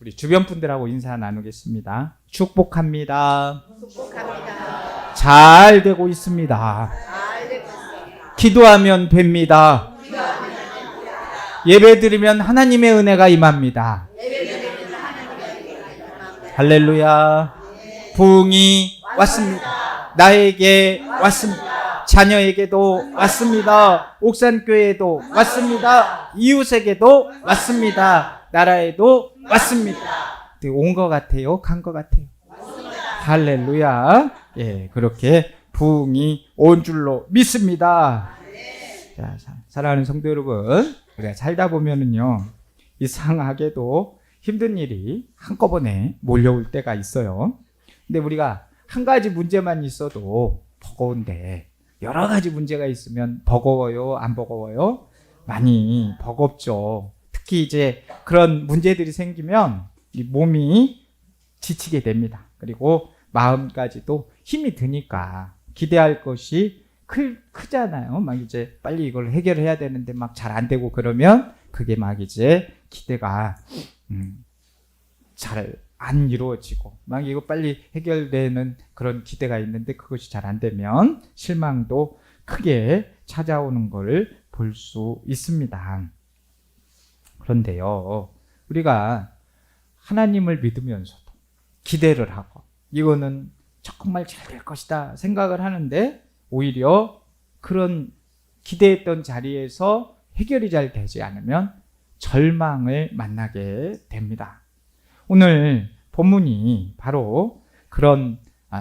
우리 주변 분들하고 인사 나누겠습니다. 축복합니다. 축복합니다. 잘 되고 있습니다. 잘 되고 있습니다. 기도하면 됩니다. 예배 드리면 하나님의 은혜가 임합니다. 할렐루야. 부흥이 왔습니다. 나에게 왔습니다. 자녀에게도 왔습니다. 옥산교회에도 왔습니다. 이웃에게도 왔습니다. 나라에도 왔습니다. 온 것 같아요? 간 것 같아요? 할렐루야. 예, 그렇게 부흥이 온 줄로 믿습니다. 자, 사랑하는 성도 여러분, 우리가 살다 보면은요, 이상하게도 힘든 일이 한꺼번에 몰려올 때가 있어요. 근데 우리가 한 가지 문제만 있어도 버거운데 여러 가지 문제가 있으면 버거워요? 안 버거워요? 많이 버겁죠. 특히 이제 그런 문제들이 생기면 이 몸이 지치게 됩니다. 그리고 마음까지도 힘이 드니까 기대할 것이 크잖아요. 막 이제 빨리 이걸 해결해야 되는데 막 잘 안 되고 그러면 그게 막 이제 기대가 잘 안 이루어지고 막 이거 빨리 해결되는 그런 기대가 있는데 그것이 잘 안 되면 실망도 크게 찾아오는 걸 볼 수 있습니다. 그런데요, 우리가 하나님을 믿으면서도 기대를 하고 이거는 정말 잘 될 것이다 생각을 하는데 오히려 그런 기대했던 자리에서 해결이 잘 되지 않으면 절망을 만나게 됩니다. 오늘 본문이 바로 그런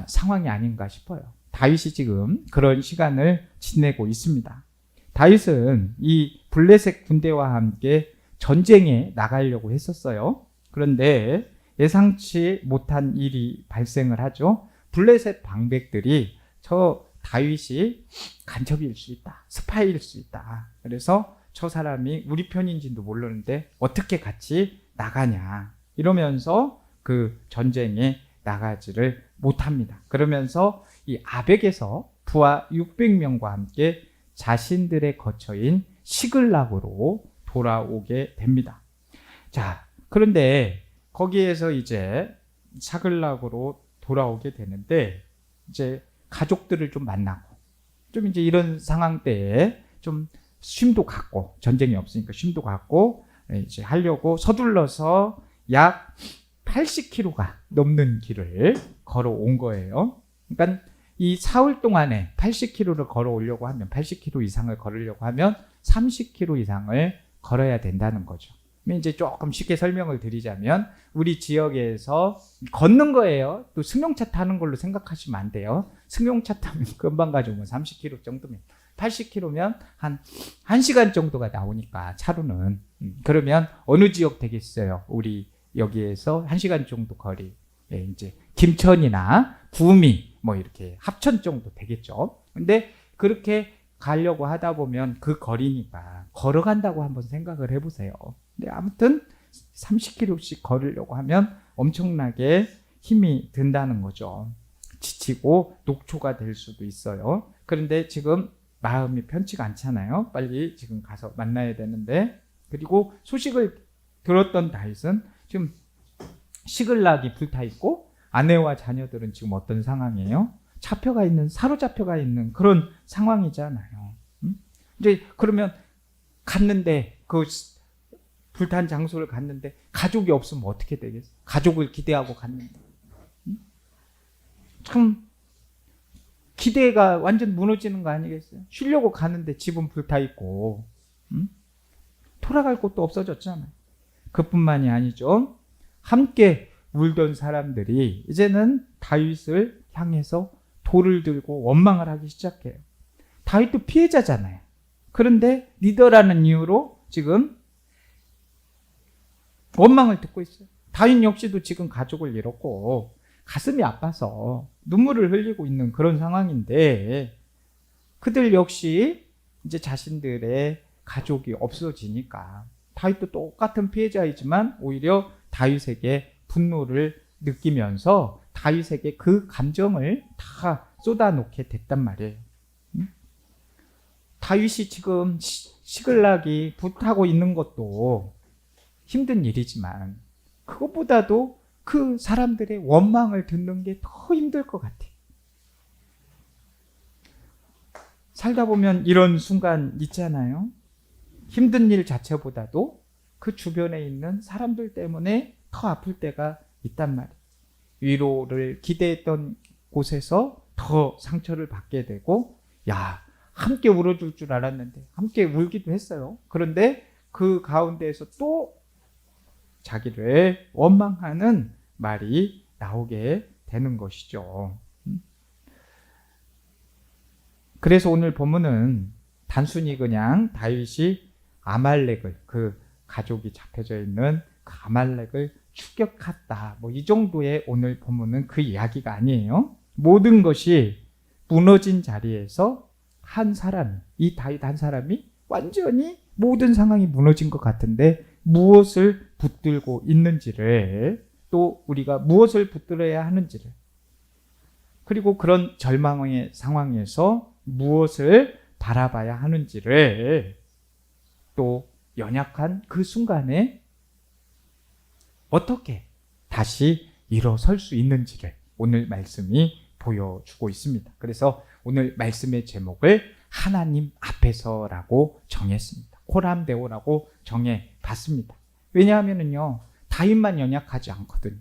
상황이 아닌가 싶어요. 다윗이 지금 그런 시간을 지내고 있습니다. 다윗은 이 블레셋 군대와 함께 전쟁에 나가려고 했었어요. 그런데 예상치 못한 일이 발생을 하죠. 블레셋 방백들이 저 다윗이 간첩일 수 있다, 스파이일 수 있다. 그래서 저 사람이 우리 편인지도 모르는데 어떻게 같이 나가냐 이러면서 그 전쟁에 나가지를 못합니다. 그러면서 이 아벡에서 부하 600명과 함께 자신들의 거처인 시글락으로 돌아오게 됩니다. 자, 그런데 거기에서 이제 시글락으로 돌아오게 되는데 이제 가족들을 좀 만나고 좀 이제 이런 상황 때에 좀 쉼도 갖고 전쟁이 없으니까 쉼도 갖고 이제 하려고 서둘러서 약 80km가 넘는 길을 걸어온 거예요. 그러니까 이 사흘 동안에 80km를 걸어오려고 하면 80km 이상을 걸으려고 하면 30km 이상을 걸어야 된다는 거죠. 이제 조금 쉽게 설명을 드리자면 우리 지역에서 걷는 거예요. 또 승용차 타는 걸로 생각하시면 안 돼요. 승용차 타면 금방 가죠. 뭐 30km 정도면 80km면 한 1시간 정도가 나오니까 차로는 그러면 어느 지역 되겠어요? 우리 여기에서 1시간 정도 거리. 예, 이제 김천이나 구미 뭐 이렇게 합천 정도 되겠죠. 근데 그렇게 가려고 하다 보면 그 거리니까 걸어간다고 한번 생각을 해보세요. 근데 아무튼 30km씩 걸으려고 하면 엄청나게 힘이 든다는 거죠. 지치고 녹초가 될 수도 있어요. 그런데 지금 마음이 편치가 않잖아요. 빨리 지금 가서 만나야 되는데 그리고 소식을 들었던 다윗은 지금 시글락이 불타 있고 아내와 자녀들은 지금 어떤 상황이에요? 사로잡혀가 있는 그런 상황이잖아요. 이제 그러면 갔는데 그 불탄 장소를 갔는데 가족이 없으면 어떻게 되겠어요? 가족을 기대하고 갔는데 참 기대가 완전 무너지는 거 아니겠어요? 쉬려고 가는데 집은 불타 있고 돌아갈 곳도 없어졌잖아요. 그뿐만이 아니죠. 함께 울던 사람들이 이제는 다윗을 향해서 돌을 들고 원망을 하기 시작해요. 다윗도 피해자잖아요. 그런데 리더라는 이유로 지금 원망을 듣고 있어요. 다윗 역시도 지금 가족을 잃었고 가슴이 아파서 눈물을 흘리고 있는 그런 상황인데 그들 역시 이제 자신들의 가족이 없어지니까 다윗도 똑같은 피해자이지만 오히려 다윗에게 분노를 느끼면서 다윗에게 그 감정을 다 쏟아놓게 됐단 말이에요. 다윗이 지금 시글락이 불타고 있는 것도 힘든 일이지만 그것보다도 그 사람들의 원망을 듣는 게 더 힘들 것 같아. 살다 보면 이런 순간 있잖아요. 힘든 일 자체보다도 그 주변에 있는 사람들 때문에 더 아플 때가 있단 말이에요. 위로를 기대했던 곳에서 더 상처를 받게 되고, 야, 함께 울어줄 줄 알았는데 함께 울기도 했어요. 그런데 그 가운데에서 또 자기를 원망하는 말이 나오게 되는 것이죠. 그래서 오늘 본문은 단순히 그냥 다윗이 아말렉을, 그 가족이 잡혀져 있는 그 아말렉을 추격했다, 뭐 이 정도의 오늘 본문은 그 이야기가 아니에요. 모든 것이 무너진 자리에서 한 사람이, 이 다윗 한 사람이 완전히 모든 상황이 무너진 것 같은데 무엇을 붙들고 있는지를, 또 우리가 무엇을 붙들어야 하는지를, 그리고 그런 절망의 상황에서 무엇을 바라봐야 하는지를, 또 연약한 그 순간에 어떻게 다시 일어설 수 있는지를 오늘 말씀이 보여주고 있습니다. 그래서 오늘 말씀의 제목을 하나님 앞에서라고 정했습니다. 코람데오라고 정해봤습니다. 왜냐하면요, 다윗만 연약하지 않거든요.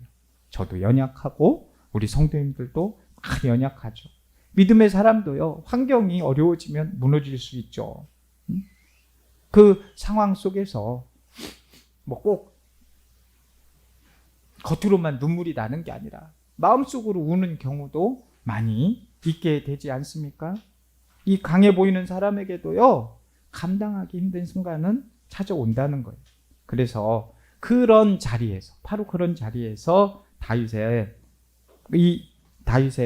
저도 연약하고 우리 성도님들도 막 연약하죠. 믿음의 사람도요, 환경이 어려워지면 무너질 수 있죠. 그 상황 속에서 뭐 꼭 겉으로만 눈물이 나는 게 아니라 마음속으로 우는 경우도 많이 있게 되지 않습니까? 이 강해 보이는 사람에게도요, 감당하기 힘든 순간은 찾아온다는 거예요. 그래서 그런 자리에서, 바로 그런 자리에서 다윗의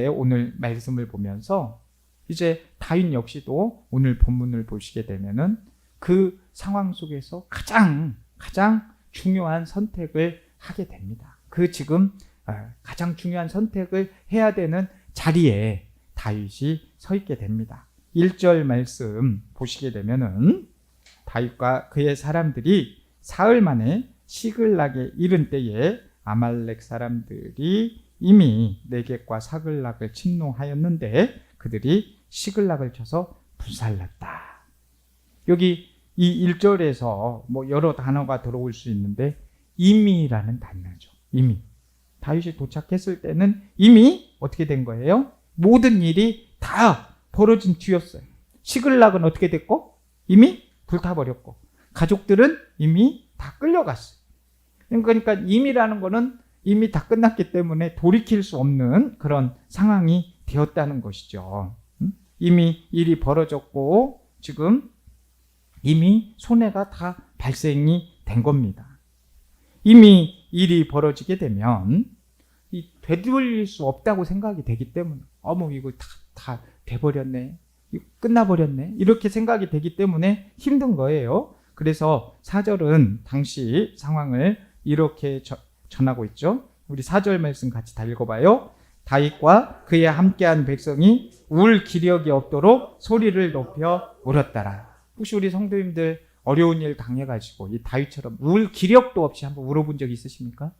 오늘 말씀을 보면서 이제 다윗 역시도 오늘 본문을 보시게 되면은 그 상황 속에서 가장 중요한 선택을 하게 됩니다. 그 지금 가장 중요한 선택을 해야 되는 자리에 다윗이 서 있게 됩니다. 1절 말씀 보시게 되면은 다윗과 그의 사람들이 사흘 만에 시글락에 이른 때에 아말렉 사람들이 이미 네겝과 사글락을 침노하였는데 그들이 시글락을 쳐서 불살랐다. 여기 이 1절에서 뭐 여러 단어가 들어올 수 있는데 이미라는 단어죠. 이미. 다윗이 도착했을 때는 이미 어떻게 된 거예요? 모든 일이 다 벌어진 뒤였어요. 시글락은 어떻게 됐고? 이미 불타버렸고, 가족들은 이미 다 끌려갔어요. 그러니까 이미라는 거는 이미 다 끝났기 때문에 돌이킬 수 없는 그런 상황이 되었다는 것이죠. 이미 일이 벌어졌고 지금 이미 손해가 다 발생이 된 겁니다. 이미 일이 벌어지게 되면 되돌릴 수 없다고 생각이 되기 때문에 어머 이거 다 돼버렸네, 끝나버렸네, 이렇게 생각이 되기 때문에 힘든 거예요. 그래서 4절은 당시 상황을 이렇게 전하고 있죠. 우리 4절 말씀 같이 다 읽어봐요. 다윗과 그의 함께한 백성이 울 기력이 없도록 소리를 높여 울었더라. 혹시 우리 성도님들 어려운 일 당해가지고 이 다윗처럼 울 기력도 없이 한번 울어본 적 있으십니까?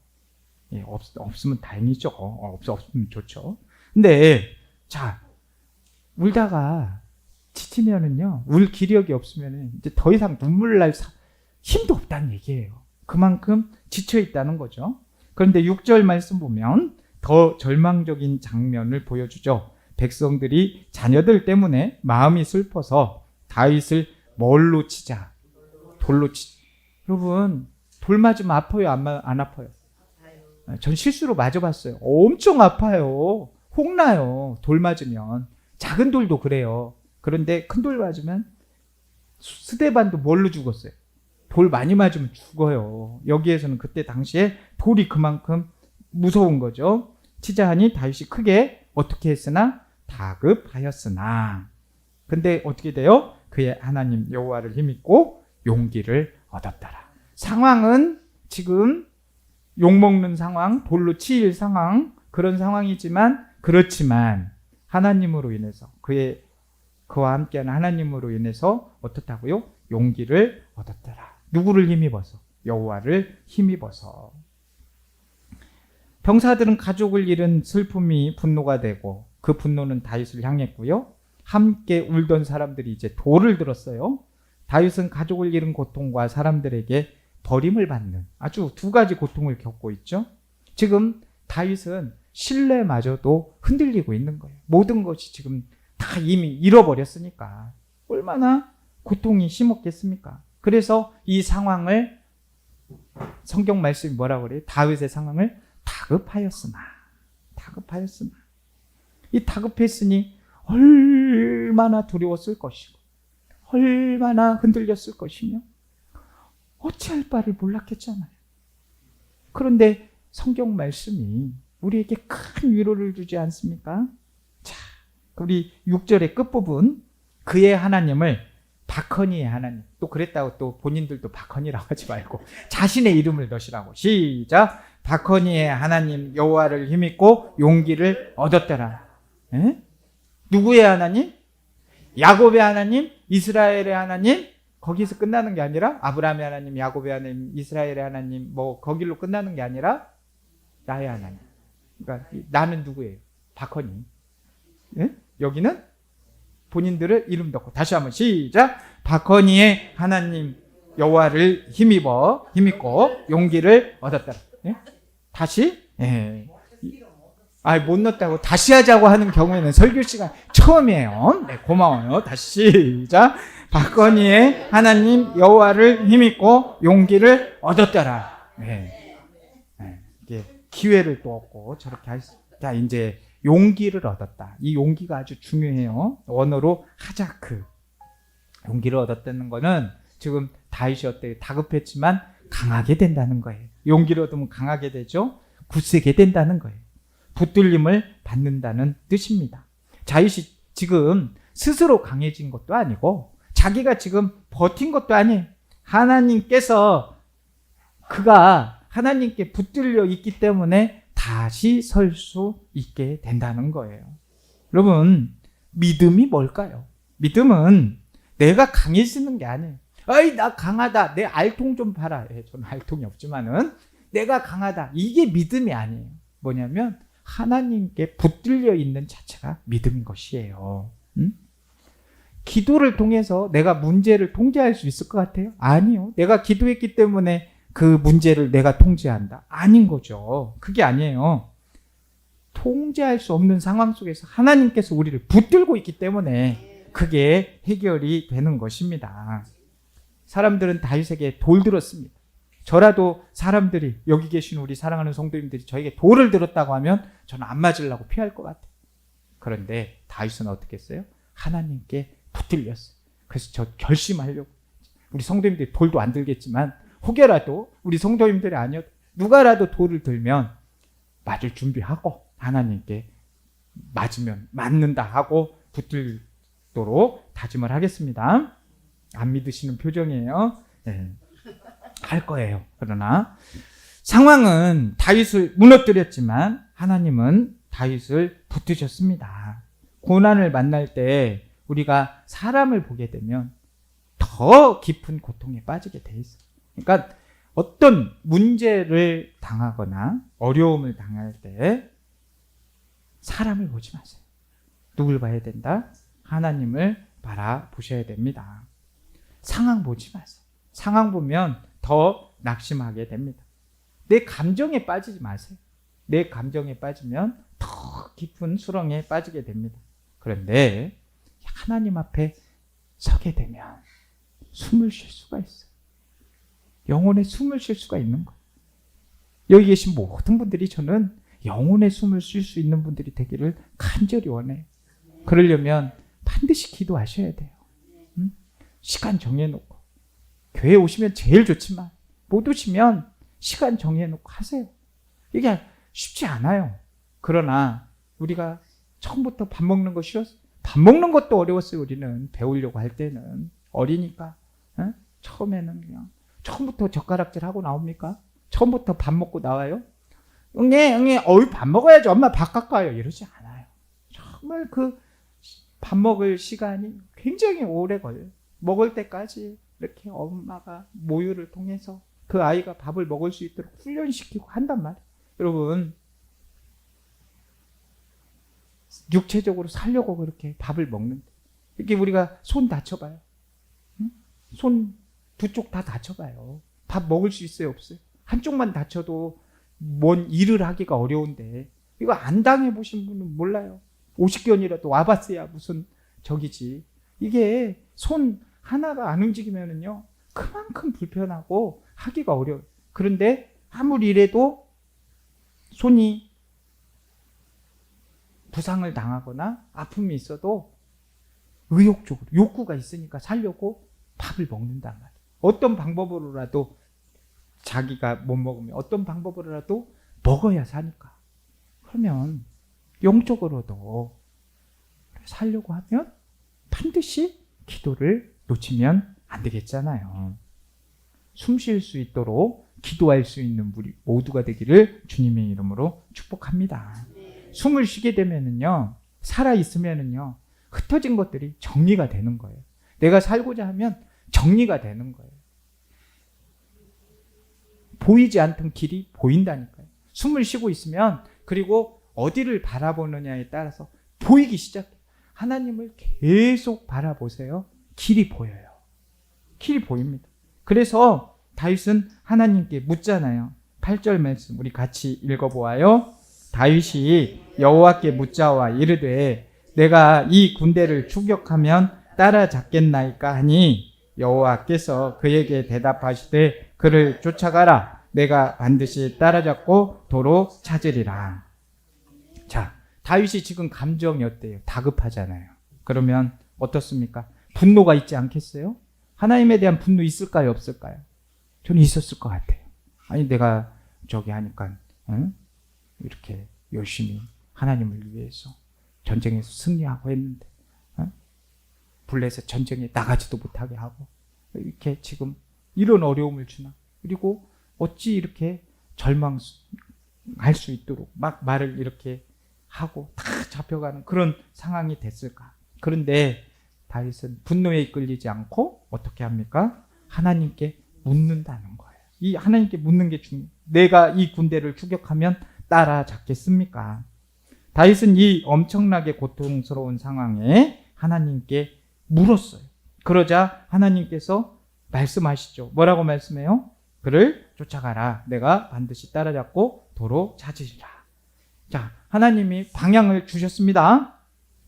예, 없으면 다행이죠. 없으면 좋죠. 근데 자, 울다가 지치면은요, 울 기력이 없으면은 이제 더 이상 눈물 날 힘도 없다는 얘기예요. 그만큼 지쳐 있다는 거죠. 그런데 6절 말씀 보면 더 절망적인 장면을 보여주죠. 백성들이 자녀들 때문에 마음이 슬퍼서 다윗을 뭘로 치자? 돌로 치자. 여러분, 돌 맞으면 아파요? 안 아파요? 전 실수로 맞아봤어요. 엄청 아파요. 혹나요. 돌 맞으면. 작은 돌도 그래요. 그런데 큰 돌 맞으면, 스데반도 뭘로 죽었어요? 돌 많이 맞으면 죽어요. 여기에서는 그때 당시에 돌이 그만큼 무서운 거죠. 치자하니 다윗이 크게 어떻게 했으나 다급하였으나. 근데 어떻게 돼요? 그의 하나님 여호와를 힘입고 용기를 얻었더라. 상황은 지금 욕먹는 상황, 돌로 치일 상황, 그런 상황이지만, 그렇지만 하나님으로 인해서, 그와 함께하는 하나님으로 인해서 어떻다고요? 용기를 얻었더라. 누구를 힘입어서? 여호와를 힘입어서. 병사들은 가족을 잃은 슬픔이 분노가 되고 그 분노는 다윗을 향했고요. 함께 울던 사람들이 이제 돌을 들었어요. 다윗은 가족을 잃은 고통과 사람들에게 버림을 받는 아주 두 가지 고통을 겪고 있죠. 지금 다윗은 신뢰마저도 흔들리고 있는 거예요. 모든 것이 지금 다 이미 잃어버렸으니까 얼마나 고통이 심었겠습니까? 그래서 이 상황을 성경 말씀이 뭐라고 그래요? 다윗의 상황을 다급하였으나 이 다급했으니 얼마나 두려웠을 것이고 얼마나 흔들렸을 것이며 어찌할 바를 몰랐겠잖아요. 그런데 성경 말씀이 우리에게 큰 위로를 주지 않습니까? 자, 우리 6절의 끝부분 그의 하나님을 바커니의 하나님, 또 그랬다고 또 본인들도 바커니라고 하지 말고 자신의 이름을 넣으시라고. 시작. 바커니의 하나님 여호와를 힘입고 용기를 얻었더라. 에? 누구의 하나님? 야곱의 하나님? 이스라엘의 하나님? 거기서 끝나는 게 아니라 아브라함의 하나님, 야곱의 하나님, 이스라엘의 하나님 뭐 거길로 끝나는 게 아니라 나의 하나님. 그러니까 나는 누구예요? 바커니. 예? 여기는 본인들을 이름 넣고 다시 한번 시작. 바커니의 하나님 여호와를 힘입고 용기를 얻었다. 예? 다시? 예. 못 넣었다고 다시 하자고 하는 경우에는 설교 시간 처음이에요. 네, 고마워요. 다시 시작. 바커니의 하나님 여호와를 힘입고 용기를 얻었더라. 네. 네. 이게 기회를 또 얻고 저렇게 할 수. 자, 이제 용기를 얻었다. 이 용기가 아주 중요해요. 원어로 하자크. 용기를 얻었다는 거는 지금 다윗이 어때요? 다급했지만 강하게 된다는 거예요. 용기를 얻으면 강하게 되죠. 굳세게 된다는 거예요. 붙들림을 받는다는 뜻입니다. 다윗이 지금 스스로 강해진 것도 아니고 자기가 지금 버틴 것도 아니에요. 하나님께서 그가 하나님께 붙들려 있기 때문에 다시 설 수 있게 된다는 거예요. 여러분, 믿음이 뭘까요? 믿음은 내가 강해지는 게 아니에요. 어이, 나 강하다. 내 알통 좀 봐라. 저는 알통이 없지만은 내가 강하다. 이게 믿음이 아니에요. 뭐냐면 하나님께 붙들려 있는 자체가 믿음인 것이에요. 기도를 통해서 내가 문제를 통제할 수 있을 것 같아요? 아니요. 내가 기도했기 때문에 그 문제를 내가 통제한다. 아닌 거죠. 그게 아니에요. 통제할 수 없는 상황 속에서 하나님께서 우리를 붙들고 있기 때문에 그게 해결이 되는 것입니다. 사람들은 다윗에게 돌 들었습니다. 저라도 사람들이 여기 계신 우리 사랑하는 성도님들이 저에게 돌을 들었다고 하면 저는 안 맞으려고 피할 것 같아요. 그런데 다윗은 어떻게 했어요? 하나님께 붙들렸어요. 그래서 저 결심하려고. 우리 성도님들이 돌도 안 들겠지만 혹여라도 우리 성도님들이 아니어도 누가라도 돌을 들면 맞을 준비하고 하나님께 맞으면 맞는다 하고 붙들도록 다짐을 하겠습니다. 안 믿으시는 표정이에요. 네. 할 거예요. 그러나 상황은 다윗을 무너뜨렸지만 하나님은 다윗을 붙드셨습니다. 고난을 만날 때 우리가 사람을 보게 되면 더 깊은 고통에 빠지게 돼 있어요. 그러니까 어떤 문제를 당하거나 어려움을 당할 때 사람을 보지 마세요. 누굴 봐야 된다? 하나님을 바라보셔야 됩니다. 상황 보지 마세요. 상황 보면 더 낙심하게 됩니다. 내 감정에 빠지지 마세요. 내 감정에 빠지면 더 깊은 수렁에 빠지게 됩니다. 그런데 하나님 앞에 서게 되면 숨을 쉴 수가 있어요. 영혼의 숨을 쉴 수가 있는 거예요. 여기 계신 모든 분들이 저는 영혼의 숨을 쉴 수 있는 분들이 되기를 간절히 원해요. 그러려면 반드시 기도하셔야 돼요. 시간 정해놓고 교회 오시면 제일 좋지만 못 오시면 시간 정해놓고 하세요. 이게 쉽지 않아요. 그러나 우리가 처음부터 밥 먹는 거 싫었어요. 밥 먹는 것도 어려웠어요. 우리는 배우려고 할 때는 어리니까. 처음에는 그냥 처음부터 젓가락질 하고 나옵니까? 처음부터 밥 먹고 나와요? 응애 어이 밥 먹어야지 엄마 밥 갖고 와요. 이러지 않아요. 정말 그 밥 먹을 시간이 굉장히 오래 걸려요. 먹을 때까지 이렇게 엄마가 모유를 통해서 그 아이가 밥을 먹을 수 있도록 훈련시키고 한단 말이에요. 여러분, 육체적으로 살려고 그렇게 밥을 먹는데 이렇게 우리가 손 다쳐봐요. 응? 손 두 쪽 다 다쳐봐요. 밥 먹을 수 있어요, 없어요? 한쪽만 다쳐도 뭔 일을 하기가 어려운데 이거 안 당해보신 분은 몰라요. 50견이라도 와봤어야 무슨 적이지. 이게 손 하나가 안 움직이면은요 그만큼 불편하고 하기가 어려워요. 그런데 아무리 이래도 손이 부상을 당하거나 아픔이 있어도 의욕적으로 욕구가 있으니까 살려고 밥을 먹는단 말이에요. 어떤 방법으로라도 자기가 못 먹으면 어떤 방법으로라도 먹어야 사니까. 그러면 영적으로도 살려고 하면 반드시 기도를 놓치면 안 되겠잖아요. 숨 쉴 수 있도록 기도할 수 있는 우리 모두가 되기를 주님의 이름으로 축복합니다. 숨을 쉬게 되면은요, 살아 있으면은요, 흩어진 것들이 정리가 되는 거예요. 내가 살고자 하면 정리가 되는 거예요. 보이지 않던 길이 보인다니까요. 숨을 쉬고 있으면 그리고 어디를 바라보느냐에 따라서 보이기 시작해요. 하나님을 계속 바라보세요. 길이 보여요. 길이 보입니다. 그래서 다윗은 하나님께 묻잖아요. 8절 말씀 우리 같이 읽어보아요. 다윗이 여호와께 묻자와 이르되 내가 이 군대를 추격하면 따라잡겠나이까 하니 여호와께서 그에게 대답하시되 그를 쫓아가라. 내가 반드시 따라잡고 도로 찾으리라. 자, 다윗이 지금 감정이 어때요? 다급하잖아요. 그러면 어떻습니까? 분노가 있지 않겠어요? 하나님에 대한 분노 있을까요? 없을까요? 저는 있었을 것 같아요. 아니 내가 저기 하니까 이렇게 열심히 하나님을 위해서 전쟁에서 승리하고 했는데 블레셋 전쟁에 나가지도 못하게 하고 이렇게 지금 이런 어려움을 주나. 그리고 어찌 이렇게 절망할 수 있도록 막 말을 이렇게 하고 다 잡혀가는 그런 상황이 됐을까. 그런데 다윗은 분노에 이끌리지 않고 어떻게 합니까? 하나님께 묻는다는 거예요. 이 하나님께 묻는 게 중요해요. 내가 이 군대를 추격하면 따라잡겠습니까? 다윗은 이 엄청나게 고통스러운 상황에 하나님께 물었어요. 그러자 하나님께서 말씀하시죠. 뭐라고 말씀해요? 그를 쫓아가라. 내가 반드시 따라잡고 도로 찾으리라. 자, 하나님이 방향을 주셨습니다.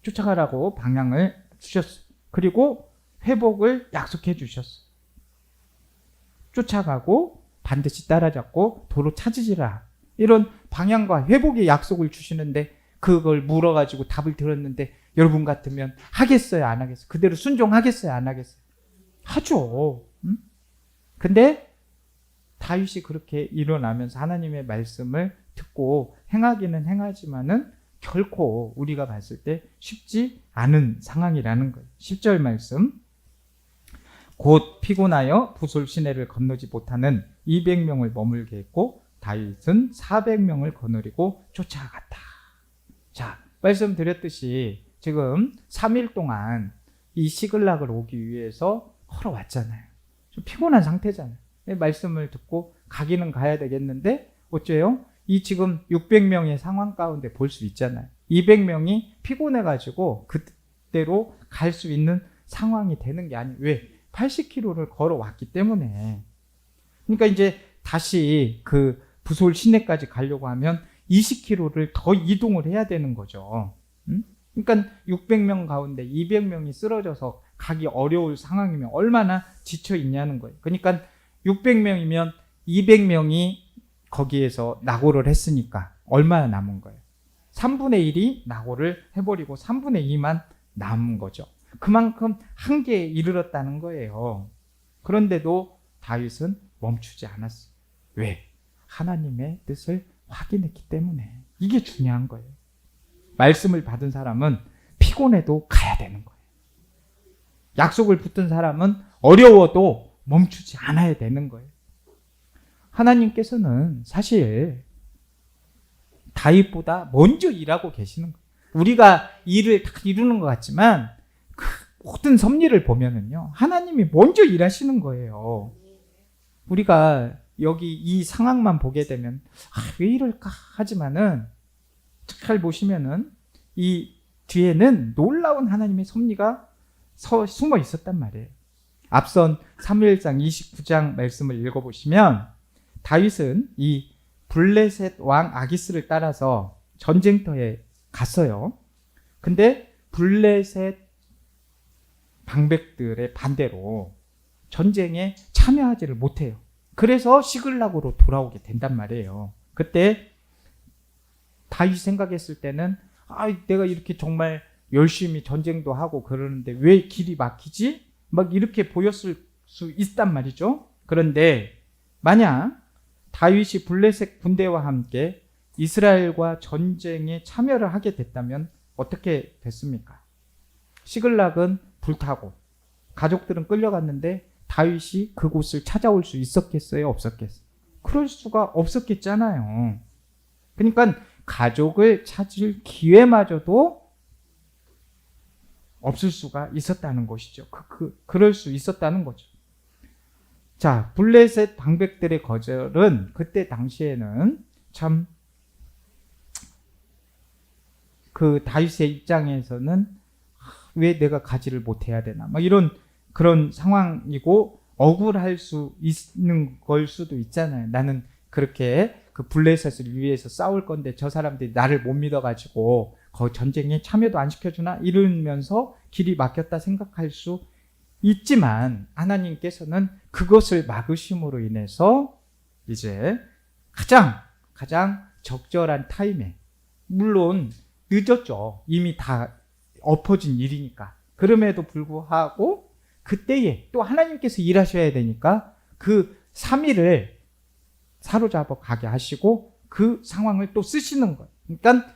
쫓아가라고 방향을 주셨어요. 그리고 회복을 약속해 주셨어요. 쫓아가고 반드시 따라잡고 도로 찾으시라. 이런 방향과 회복의 약속을 주시는데 그걸 물어가지고 답을 들었는데 여러분 같으면 하겠어요? 안 하겠어요? 그대로 순종하겠어요? 안 하겠어요? 하죠. 응? 근데 다윗이 그렇게 일어나면서 하나님의 말씀을 듣고 행하기는 행하지만은 결코 우리가 봤을 때 쉽지 않은 상황이라는 거예요. 10절 말씀. 곧 피곤하여 부솔 시내를 건너지 못하는 200명을 머물게 했고 다윗은 400명을 거느리고 쫓아갔다. 자, 말씀드렸듯이 지금 3일 동안 이 시글락을 오기 위해서 걸어왔잖아요. 좀 피곤한 상태잖아요. 말씀을 듣고 가기는 가야 되겠는데 어째요? 이 지금 600명의 상황 가운데 볼 수 있잖아요. 200명이 피곤해가지고 그대로 갈 수 있는 상황이 되는 게 아니에요. 왜? 80km를 걸어왔기 때문에. 그러니까 이제 다시 그 부솔 시내까지 가려고 하면 20km를 더 이동을 해야 되는 거죠. 그러니까 600명 가운데 200명이 쓰러져서 가기 어려울 상황이면 얼마나 지쳐 있냐는 거예요. 그러니까 600명이면 200명이 거기에서 낙오를 했으니까 얼마나 남은 거예요? 3분의 1이 낙오를 해버리고 3분의 2만 남은 거죠. 그만큼 한계에 이르렀다는 거예요. 그런데도 다윗은 멈추지 않았어요. 왜? 하나님의 뜻을 확인했기 때문에. 이게 중요한 거예요. 말씀을 받은 사람은 피곤해도 가야 되는 거예요. 약속을 붙든 사람은 어려워도 멈추지 않아야 되는 거예요. 하나님께서는 사실 다윗보다 먼저 일하고 계시는 거예요. 우리가 일을 다 이루는 것 같지만 그 모든 섭리를 보면은요, 하나님이 먼저 일하시는 거예요. 우리가 여기 이 상황만 보게 되면 왜 이럴까 하지만은 잘 보시면은 이 뒤에는 놀라운 하나님의 섭리가 숨어 있었단 말이에요. 앞선 사무엘상 29장 말씀을 읽어보시면 다윗은 이 블레셋 왕 아기스를 따라서 전쟁터에 갔어요. 근데 블레셋 방백들의 반대로 전쟁에 참여하지를 못해요. 그래서 시글락으로 돌아오게 된단 말이에요. 그때 다윗이 생각했을 때는 내가 이렇게 정말 열심히 전쟁도 하고 그러는데 왜 길이 막히지? 막 이렇게 보였을 수 있단 말이죠. 그런데 만약 다윗이 블레셋 군대와 함께 이스라엘과 전쟁에 참여를 하게 됐다면 어떻게 됐습니까? 시글락은 불타고 가족들은 끌려갔는데 다윗이 그곳을 찾아올 수 있었겠어요? 없었겠어요? 그럴 수가 없었겠잖아요. 그러니까 가족을 찾을 기회마저도 없을 수가 있었다는 것이죠. 그럴 수 있었다는 거죠. 자, 블레셋 방백들의 거절은 그때 당시에는 참 그 다윗의 입장에서는 왜 내가 가지를 못해야 되나 막 이런 그런 상황이고 억울할 수 있는 걸 수도 있잖아요. 나는 그렇게 그 블레셋을 위해서 싸울 건데 저 사람들이 나를 못 믿어가지고 그 전쟁에 참여도 안 시켜주나 이러면서 길이 막혔다 생각할 수 있지만 하나님께서는 그것을 막으심으로 인해서 이제 가장 적절한 타임에, 물론 늦었죠. 이미 다 엎어진 일이니까. 그럼에도 불구하고 그때에 또 하나님께서 일하셔야 되니까 그 3일을 사로잡아 가게 하시고 그 상황을 또 쓰시는 거예요. 그러니까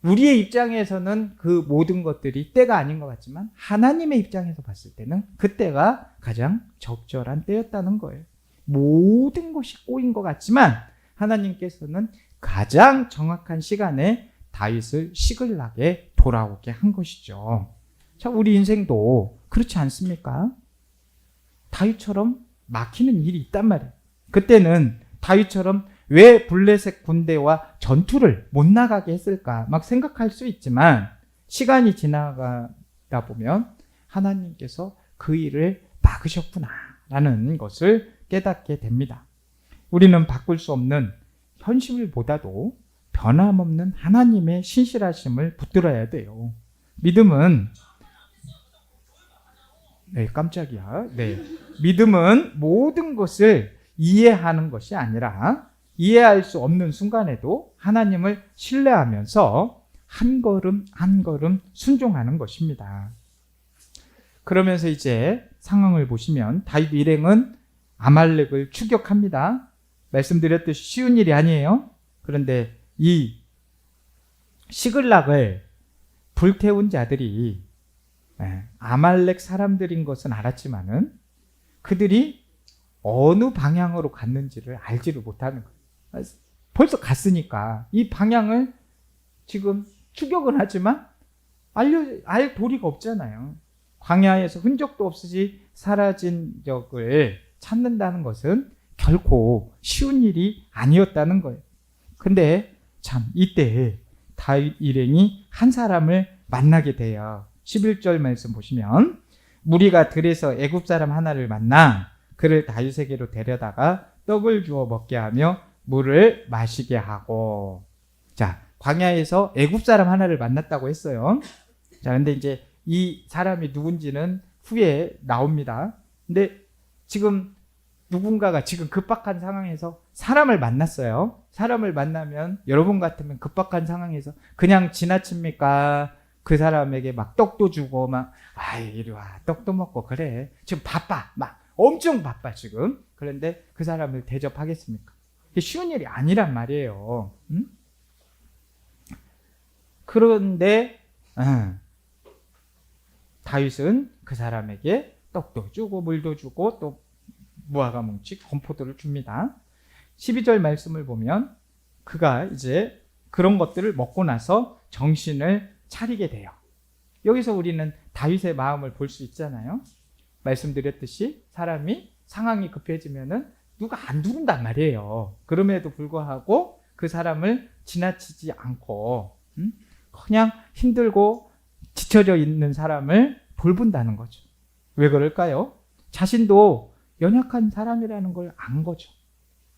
우리의 입장에서는 그 모든 것들이 때가 아닌 것 같지만 하나님의 입장에서 봤을 때는 그때가 가장 적절한 때였다는 거예요. 모든 것이 꼬인 것 같지만 하나님께서는 가장 정확한 시간에 다윗을 시글락에 돌아오게 한 것이죠. 자, 우리 인생도 그렇지 않습니까? 다윗처럼 막히는 일이 있단 말이에요. 그때는 다윗처럼 왜 블레셋 군대와 전투를 못 나가게 했을까 막 생각할 수 있지만 시간이 지나가다 보면 하나님께서 그 일을 막으셨구나라는 것을 깨닫게 됩니다. 우리는 바꿀 수 없는 현실보다도 변함없는 하나님의 신실하심을 붙들어야 돼요. 믿음은 깜짝이야. 믿음은 모든 것을 이해하는 것이 아니라 이해할 수 없는 순간에도 하나님을 신뢰하면서 한 걸음 한 걸음 순종하는 것입니다. 그러면서 이제 상황을 보시면 다윗 일행은 아말렉을 추격합니다. 말씀드렸듯이 쉬운 일이 아니에요. 그런데 이 시글락을 불태운 자들이 아말렉 사람들인 것은 알았지만은 그들이 어느 방향으로 갔는지를 알지를 못하는 거예요. 벌써 갔으니까 이 방향을 지금 추격은 하지만 알 도리가 없잖아요. 광야에서 흔적도 없이 사라진 적을 찾는다는 것은 결코 쉬운 일이 아니었다는 거예요. 근데 참 이때 다윗 일행이 한 사람을 만나게 돼요. 11절 말씀 보시면 무리가 들에서 애굽 사람 하나를 만나 그를 다윗에게로 데려다가 떡을 주어 먹게 하며 물을 마시게 하고. 자, 광야에서 애굽 사람 하나를 만났다고 했어요. 자, 근데 이제 이 사람이 누군지는 후에 나옵니다. 근데 지금 누군가가 지금 급박한 상황에서 사람을 만났어요. 사람을 만나면 여러분 같으면 급박한 상황에서 그냥 지나칩니까? 그 사람에게 막 떡도 주고 막 이리 와 떡도 먹고 그래. 지금 바빠. 막 엄청 바빠 지금. 그런데 그 사람을 대접하겠습니까? 이게 쉬운 일이 아니란 말이에요. 응? 그런데 다윗은 그 사람에게 떡도 주고 물도 주고 또 무화과 뭉치 건포도를 줍니다. 12절 말씀을 보면 그가 이제 그런 것들을 먹고 나서 정신을 차리게 돼요. 여기서 우리는 다윗의 마음을 볼 수 있잖아요. 말씀드렸듯이 사람이 상황이 급해지면은 누가 안 두른단 말이에요. 그럼에도 불구하고 그 사람을 지나치지 않고 그냥 힘들고 지쳐져 있는 사람을 돌본다는 거죠. 왜 그럴까요? 자신도 연약한 사람이라는 걸 안 거죠.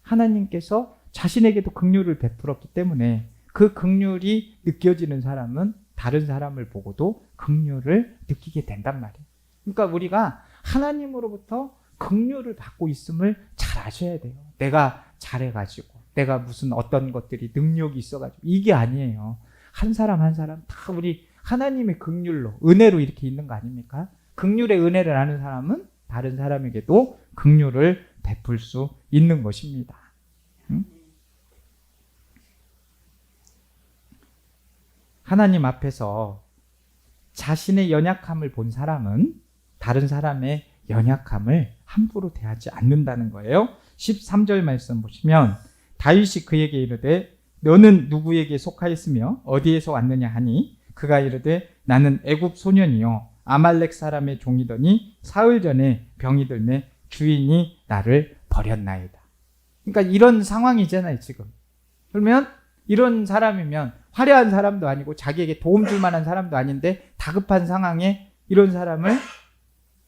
하나님께서 자신에게도 긍휼을 베풀었기 때문에 그 긍휼이 느껴지는 사람은 다른 사람을 보고도 긍휼을 느끼게 된단 말이에요. 그러니까 우리가 하나님으로부터 긍휼을 받고 있음을 잘 아셔야 돼요. 내가 잘해가지고, 내가 무슨 어떤 것들이 능력이 있어가지고, 이게 아니에요. 한 사람 한 사람 다 우리 하나님의 긍휼로, 은혜로 이렇게 있는 거 아닙니까? 긍휼의 은혜를 아는 사람은 다른 사람에게도 긍휼을 베풀 수 있는 것입니다. 하나님 앞에서 자신의 연약함을 본 사람은 다른 사람의 연약함을 함부로 대하지 않는다는 거예요. 13절 말씀 보시면 다윗이 그에게 이르되 너는 누구에게 속하였으며 어디에서 왔느냐 하니 그가 이르되 나는 애굽 소년이요 아말렉 사람의 종이더니 사흘 전에 병이 들매 주인이 나를 버렸나이다. 그러니까 이런 상황이잖아요, 지금. 그러면 이런 사람이면 화려한 사람도 아니고 자기에게 도움 줄 만한 사람도 아닌데 다급한 상황에 이런 사람을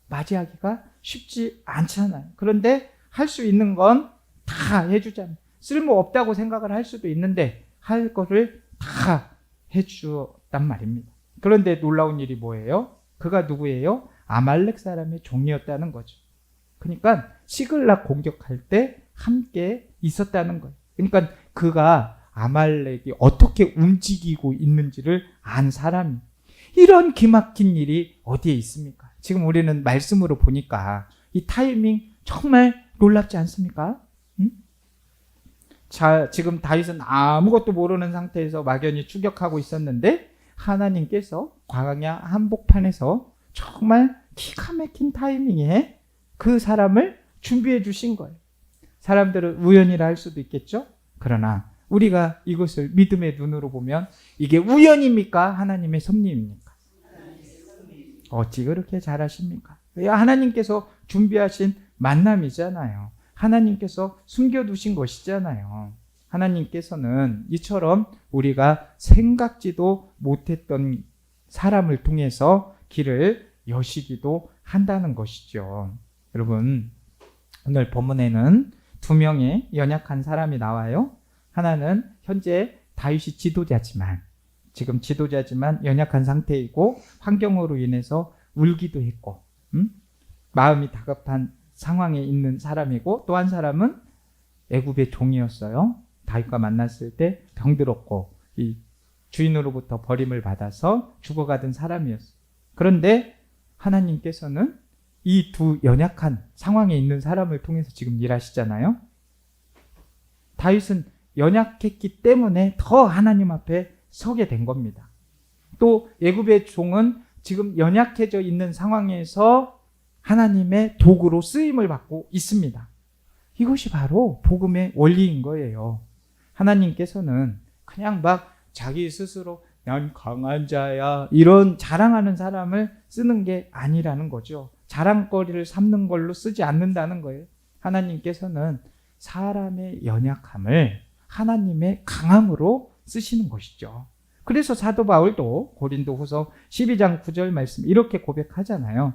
맞이하기가 쉽지 않잖아요. 그런데 할 수 있는 건 다 해주잖아요. 쓸모없다고 생각을 할 수도 있는데 할 거를 다 해주었단 말입니다. 그런데 놀라운 일이 뭐예요? 그가 누구예요? 아말렉 사람의 종이었다는 거죠. 그러니까 시글락 공격할 때 함께 있었다는 거예요. 그러니까 그가 아말렉이 어떻게 움직이고 있는지를 안 사람이. 이런 기막힌 일이 어디에 있습니까? 지금 우리는 말씀으로 보니까 이 타이밍 정말 놀랍지 않습니까? 자, 지금 다윗은 아무것도 모르는 상태에서 막연히 추격하고 있었는데 하나님께서 광야 한복판에서 정말 기가 막힌 타이밍에 그 사람을 준비해 주신 거예요. 사람들은 우연이라 할 수도 있겠죠? 그러나 우리가 이것을 믿음의 눈으로 보면 이게 우연입니까? 하나님의 섭리입니까? 어찌 그렇게 잘하십니까? 하나님께서 준비하신 만남이잖아요. 하나님께서 숨겨두신 것이잖아요. 하나님께서는 이처럼 우리가 생각지도 못했던 사람을 통해서 길을 여시기도 한다는 것이죠. 여러분, 오늘 본문에는 두 명의 연약한 사람이 나와요. 하나는 현재 다윗이 지도자지만 연약한 상태이고 환경으로 인해서 울기도 했고 마음이 다급한 상황에 있는 사람이고, 또 한 사람은 애굽의 종이었어요. 다윗과 만났을 때 병들었고 이 주인으로부터 버림을 받아서 죽어가던 사람이었어요. 그런데 하나님께서는 이 두 연약한 상황에 있는 사람을 통해서 지금 일하시잖아요. 다윗은 연약했기 때문에 더 하나님 앞에 서게 된 겁니다. 또 애굽의 종은 지금 연약해져 있는 상황에서 하나님의 도구로 쓰임을 받고 있습니다. 이것이 바로 복음의 원리인 거예요. 하나님께서는 그냥 막 자기 스스로 난 강한 자야 이런 자랑하는 사람을 쓰는 게 아니라는 거죠. 자랑거리를 삼는 걸로 쓰지 않는다는 거예요. 하나님께서는 사람의 연약함을 하나님의 강함으로 쓰시는 것이죠. 그래서 사도 바울도 고린도후서 12장 9절 말씀 이렇게 고백하잖아요.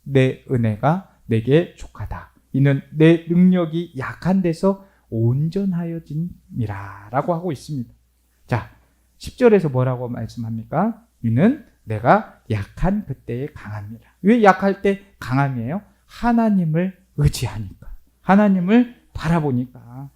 내 은혜가 내게 족하다. 이는 내 능력이 약한 데서 온전하여짐이라 라고 하고 있습니다. 자, 10절에서 뭐라고 말씀합니까? 이는 내가 약한 그때에 강함이라. 왜 약할 때 강함이에요? 하나님을 의지하니까. 하나님을 바라보니까.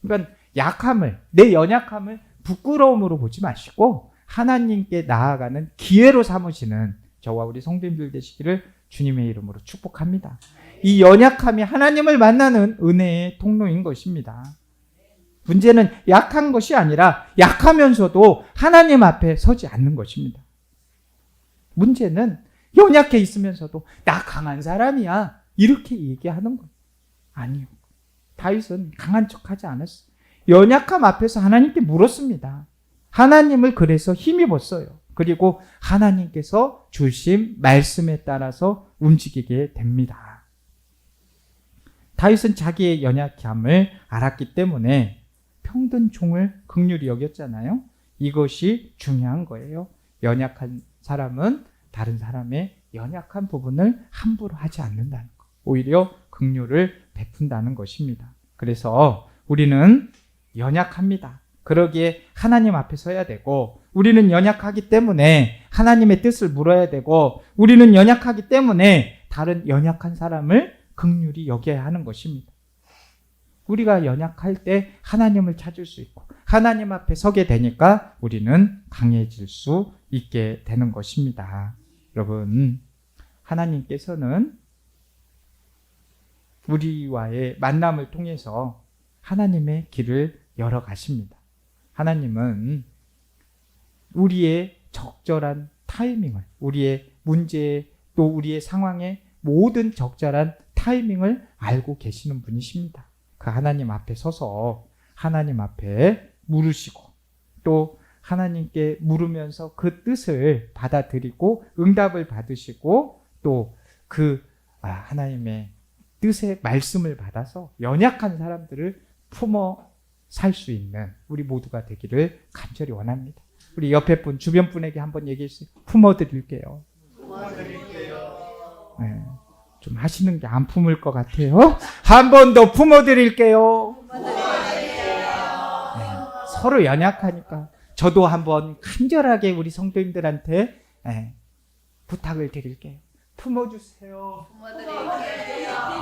그러니까 약함을, 내 연약함을 부끄러움으로 보지 마시고 하나님께 나아가는 기회로 삼으시는 저와 우리 성도님들 되시기를 주님의 이름으로 축복합니다. 이 연약함이 하나님을 만나는 은혜의 통로인 것입니다. 문제는 약한 것이 아니라 약하면서도 하나님 앞에 서지 않는 것입니다. 문제는 연약해 있으면서도 나 강한 사람이야 이렇게 얘기하는 거 아니요. 다윗은 강한 척하지 않았어요. 연약함 앞에서 하나님께 물었습니다. 하나님을 그래서 힘입었어요. 그리고 하나님께서 주신 말씀에 따라서 움직이게 됩니다. 다윗은 자기의 연약함을 알았기 때문에 평든 종을 긍휼히 여겼잖아요. 이것이 중요한 거예요. 연약한 사람은 다른 사람의 연약한 부분을 함부로 하지 않는다는 것. 오히려 긍휼을 베푼다는 것입니다. 그래서 우리는 연약합니다. 그러기에 하나님 앞에 서야 되고, 우리는 연약하기 때문에 하나님의 뜻을 물어야 되고, 우리는 연약하기 때문에 다른 연약한 사람을 긍휼히 여겨야 하는 것입니다. 우리가 연약할 때 하나님을 찾을 수 있고 하나님 앞에 서게 되니까 우리는 강해질 수 있게 되는 것입니다. 여러분, 하나님께서는 우리와의 만남을 통해서 하나님의 길을 열어 가십니다. 하나님은 우리의 적절한 타이밍을, 우리의 문제에 또 우리의 상황의 모든 적절한 타이밍을 알고 계시는 분이십니다. 그 하나님 앞에 서서 하나님 앞에 물으시고 또 하나님께 물으면서 그 뜻을 받아들이고 응답을 받으시고 또 그 하나님의 뜻의 말씀을 받아서 연약한 사람들을 품어 살 수 있는 우리 모두가 되기를 간절히 원합니다. 우리 옆에 분, 주변 분에게 한번 얘기해 주세요. 품어 드릴게요. 네, 좀 하시는 게 안 품을 것 같아요. 한 번 더 품어 드릴게요. 네, 서로 연약하니까 저도 한번 간절하게 우리 성도님들한테 부탁을 드릴게요. 품어주세요.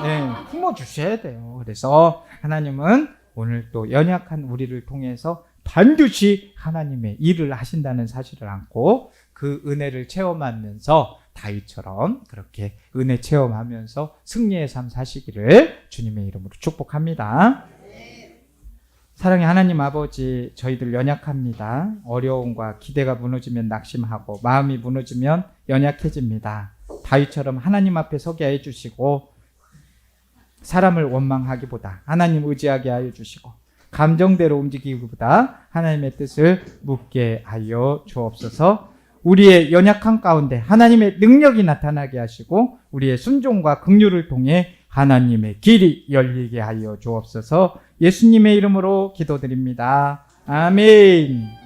네, 품어주셔야 돼요. 그래서 하나님은 오늘 또 연약한 우리를 통해서 반드시 하나님의 일을 하신다는 사실을 안고 그 은혜를 체험하면서 다윗처럼 그렇게 은혜 체험하면서 승리의 삶 사시기를 주님의 이름으로 축복합니다. 사랑의 하나님 아버지, 저희들 연약합니다. 어려움과 기대가 무너지면 낙심하고 마음이 무너지면 연약해집니다. 다윗처럼 하나님 앞에 서게 해주시고 사람을 원망하기보다 하나님 의지하게 하여 주시고 감정대로 움직이기보다 하나님의 뜻을 묻게 하여 주옵소서. 우리의 연약함 가운데 하나님의 능력이 나타나게 하시고 우리의 순종과 긍휼을 통해 하나님의 길이 열리게 하여 주옵소서. 예수님의 이름으로 기도드립니다. 아멘.